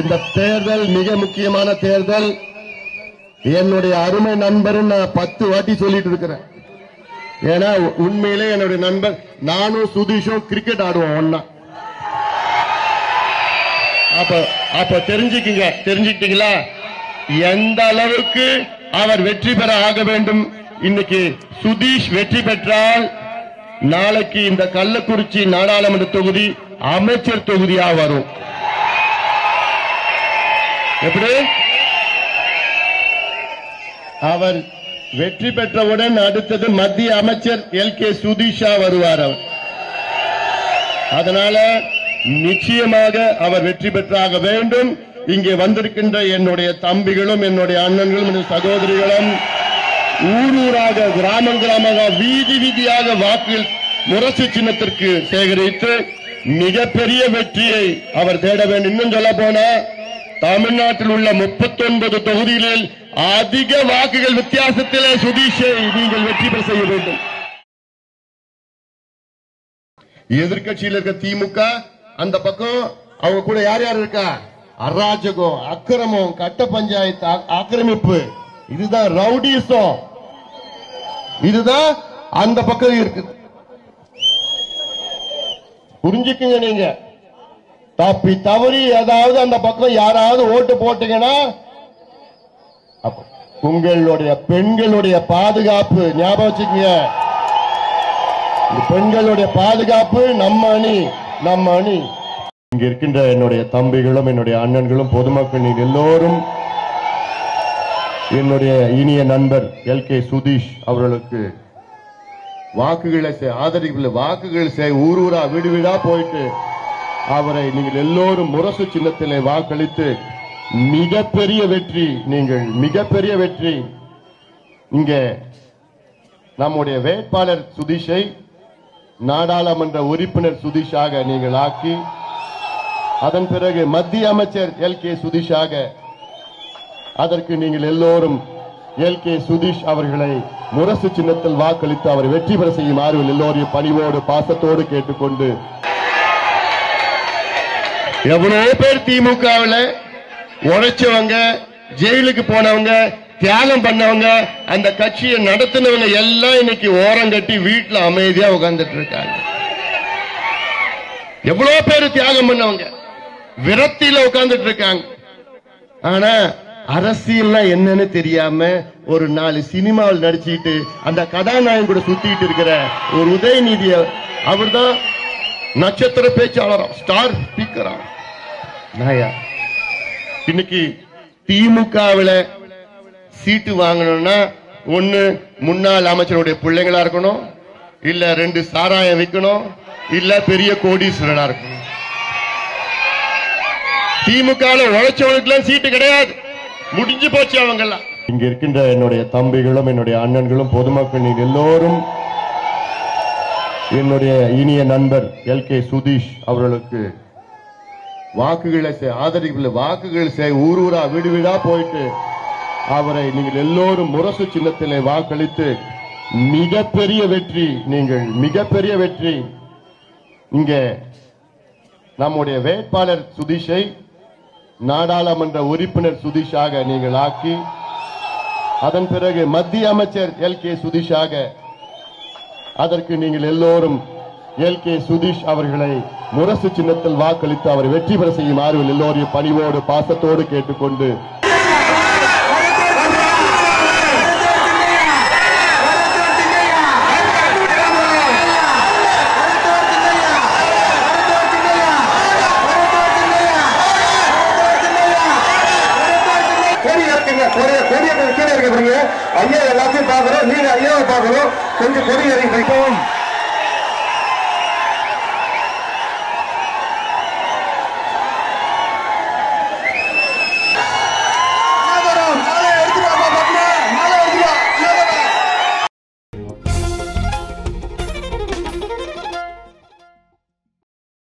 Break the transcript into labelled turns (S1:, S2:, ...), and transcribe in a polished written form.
S1: இந்த தேர்தல் மிக முக்கியமான தேர்தல். என்னுடைய அருமை நண்பர் நான் 10 வாட்டி சொல்லிட்டு இருக்கிறேன். ஏன்னா உண்மையிலே என்னுடைய நண்பர், நானும் சுதீஷும் கிரிக்கெட் ஆடுவோம் ஒன்னா. அப்ப தெரிஞ்சுக்கிட்டீங்களா எந்த அளவுக்கு அவர் வெற்றி பெற ஆக வேண்டும். இன்னைக்கு சுதீஷ் வெற்றி பெற்றால் நாளைக்கு இந்த கள்ளக்குறிச்சி நாடாளுமன்ற தொகுதி அமைச்சர் தொகுதியா வரும். எப்படி அவர் வெற்றி பெற்றவுடன் அடுத்தது மத்திய அமைச்சர் எல்கே சுதீஷா வருவார். அவர் அதனால நிச்சயமாக அவர் வெற்றி பெற்றாக வேண்டும். இங்கே வந்திருக்கின்ற என்னுடைய தம்பிகளும் என்னுடைய அண்ணன்களும் என்னுடைய சகோதரிகளும் ஊரூராக கிராமமாக வீதி வீதியாக வாக்குகள் முரசு சின்னத்திற்கு சேகரித்து மிகப்பெரிய வெற்றியை அவர் தேட வேண்டும். இன்னும் சொல்ல போனா தமிழ்நாட்டில் உள்ள 39 தொகுதிகளில் அதிக வாக்குகள் வித்தியாசத்திலே சுதீஷை நீங்கள் வெற்றி பெற செய்ய வேண்டும். எதிர்கட்சியில் இருக்க திமுக அந்த பக்கம் அவங்க கூட யார் யார் இருக்கா? அராஜகம், அக்கிரமம், கட்ட பஞ்சாயத்து, ஆக்கிரமிப்பு, இதுதான் ரவுடிசம், இதுதான் அந்த பக்கம் இருக்கு. புரிஞ்சுக்குங்க. நீங்க தப்பி தவறி ஏதாவது அந்த பக்கம் யாராவது ஓட்டு போட்டீங்கன்னா உங்களுடைய பெண்களுடைய பாதுகாப்பு ஞாபகம் வச்சுக்கீங்க. பெண்களுடைய பாதுகாப்பு நம்ம அணி. இங்க இருக்கின்ற என்னுடைய தம்பிகளும் என்னுடைய அண்ணன்களும் பொதுமக்கள் நீங்கள் எல்லோரும் என்னுடைய இனிய நண்பர் எல்கே சுதீஷ் அவர்களுக்கு வாக்குகளை ஆதரிக்கவில்லை, வாக்குகள் ஊரூரா வீடு வீடா போயிட்டு அவரை நீங்கள் எல்லோரும் முரசு சின்னத்திலே வாக்களித்து மிகப்பெரிய வெற்றி, நீங்கள் மிகப்பெரிய வெற்றி. இங்கே நம்முடைய வேட்பாளர் சுதீஷை நாடாளுமன்ற உறுப்பினர் சுதீஷாக நீங்கள் ஆக்கி அதன் பிறகு மத்திய அமைச்சர் எல்கே சுதீஷாக அதற்கு நீங்கள் எல்லோரும் எல்கே சுதீஷ் அவர்களை முரசு சின்னத்தில் வாக்களித்து அவர் வெற்றி பெற செய்யுமாறு எல்லோரையும் பணிவோடு பாசத்தோடு கேட்டுக்கொண்டு, எவ்வளவு பேர் திமுகவில் உழைச்சவங்க, ஜெயிலுக்கு போனவங்க, தியாகம் பண்ணவங்க, அந்த கட்சியை நடத்தினவங்க எல்லாம் இன்னைக்கு ஓரம் கட்டி வீட்டுல அமைதியா உட்கார்ந்துட்டு இருக்காங்க. எவ்வளவு பேர் தியாகம் பண்ணவங்க விரக்தியில உட்கார்ந்துட்டு இருக்காங்க. ஆனா அரசியல் என்னன்னு தெரியாம ஒரு 4 சினிமாவில் நடிச்சுட்டு அந்த கதாநாயகன் கூட சுத்திட்டு இருக்கிற ஒரு உதயநிதி, அவர்தான் நட்சத்திர பேச்சாளரா, ஸ்டார் ஸ்பீக்கரா. இன்னைக்கு திமுகவில் சீட்டு வாங்கணும்னா ஒண்ணு முன்னாள் அமைச்சருடைய பிள்ளைங்களா இருக்கணும், இல்ல 2 சாராயம் விற்கணும், இல்ல பெரிய கோடீஸ்வரனா இருக்கணும். திமுக உழைச்சவங்களுக்கெல்லாம் சீட்டு கிடையாது, முடிஞ்சு போச்சு அவங்க எல்லாம். இங்க இருக்கின்ற என்னுடைய தம்பிகளும் என்னுடைய அண்ணன்களும் பொதுமக்கள் நீங்கள் எல்லோரும் என்னுடைய இனிய நண்பர் எல்கே சுதீஷ் அவர்களுக்கு வாக்குகளை ஆதரிக்கவில்லை, வாக்குகள் ஊரூரா வீடு வீடா போயிட்டு அவரை நீங்கள் எல்லோரும் முரசு சின்னத்திலே வாக்களித்து மிகப்பெரிய வெற்றி, நீங்கள் மிகப்பெரிய வெற்றி. இங்கே நம்முடைய வேட்பாளர் சுதீஷை நாடாளுமன்ற உறுப்பினர் சுதீஷாக நீங்கள் ஆக்கி அதன் பிறகு மத்திய அமைச்சர் எல்கே சுதீஷாக அதற்கு நீங்கள் எல்லோரும் எல்கே சுதீஷ் அவர்களை முரசு சின்னத்தில் வாக்களித்து அவர் வெற்றி பெற செய்யுமாறு எல்லோரையும் பணிவோடு பாசத்தோடு கேட்டுக்கொண்டு,
S2: ஐயா எல்லாத்தையும் பார்க்கிறோம், நீங்க ஐயாவை பார்க்கிறோம், கொஞ்சம் கொடி அறிவிப்போம்.